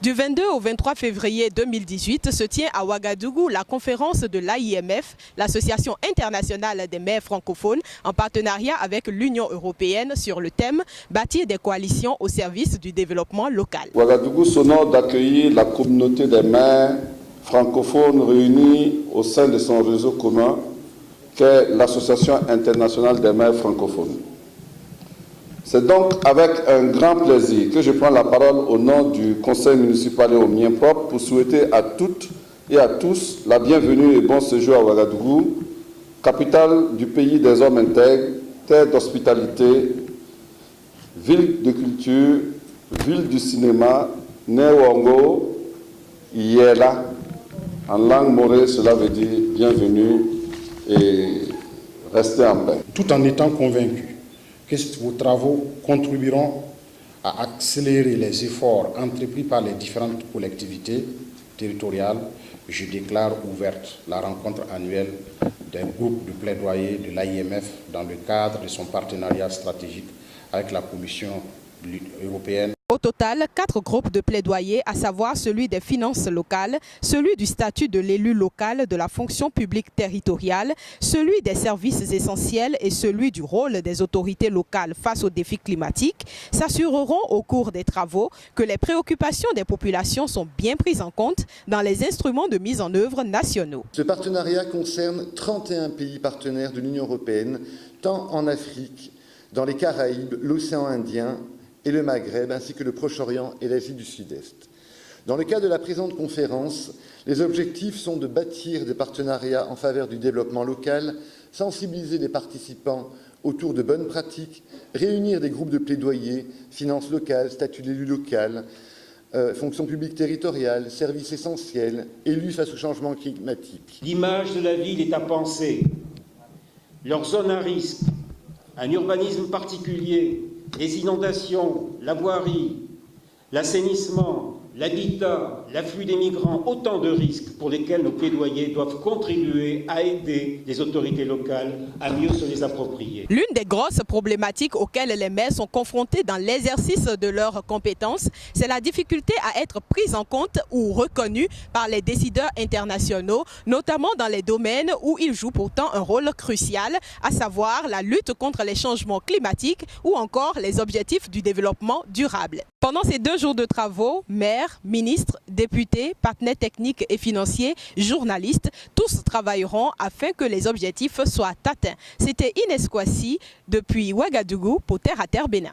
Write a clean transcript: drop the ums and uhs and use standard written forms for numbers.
Du 22 au 23 février 2018 se tient à Ouagadougou la conférence de l'AIMF, l'Association internationale des maires francophones, en partenariat avec l'Union européenne sur le thème « Bâtir des coalitions au service du développement local ». Ouagadougou s'honore d'accueillir la communauté des maires francophones réunis au sein de son réseau commun qu'est l'Association internationale des maires francophones. C'est donc avec un grand plaisir que je prends la parole au nom du conseil municipal et au mien propre pour souhaiter à toutes et à tous la bienvenue et bon séjour à Ouagadougou, capitale du pays des hommes intègres, terre d'hospitalité, ville de culture, ville du cinéma, Néwango, Yéla. En langue morée, cela veut dire bienvenue et restez en paix. Tout en étant convaincu que vos travaux contribueront à accélérer les efforts entrepris par les différentes collectivités territoriales, je déclare ouverte la rencontre annuelle d'un groupe de plaidoyer de l'AIMF dans le cadre de son partenariat stratégique avec la Commission européenne. Au total, 4 groupes de plaidoyer, à savoir celui des finances locales, celui du statut de l'élu local de la fonction publique territoriale, celui des services essentiels et celui du rôle des autorités locales face aux défis climatiques, s'assureront au cours des travaux que les préoccupations des populations sont bien prises en compte dans les instruments de mise en œuvre nationaux. Ce partenariat concerne 31 pays partenaires de l'Union européenne, tant en Afrique, dans les Caraïbes, l'océan Indien et le Maghreb, ainsi que le Proche-Orient et l'Asie du Sud-Est. Dans le cadre de la présente conférence, les objectifs sont de bâtir des partenariats en faveur du développement local, sensibiliser les participants autour de bonnes pratiques, réunir des groupes de plaidoyer, finances locales, statut de l'élu local, fonction publique territoriale, services essentiels, élus face au changement climatique. L'image de la ville est à penser. Leurs zones à risque, un urbanisme particulier, les inondations, la voirie, l'assainissement, l'habitat, l'afflux des migrants, autant de risques pour lesquels nos plaidoyers doivent contribuer à aider les autorités locales à mieux se les approprier. L'une des grosses problématiques auxquelles les maires sont confrontés dans l'exercice de leurs compétences, c'est la difficulté à être prise en compte ou reconnue par les décideurs internationaux, notamment dans les domaines où ils jouent pourtant un rôle crucial, à savoir la lutte contre les changements climatiques ou encore les objectifs du développement durable. Pendant ces 2 jours de travaux, maires, ministres, députés, partenaires techniques et financiers, journalistes, tous travailleront afin que les objectifs soient atteints. C'était Inès Kwasi depuis Ouagadougou pour Terre à Terre Bénin.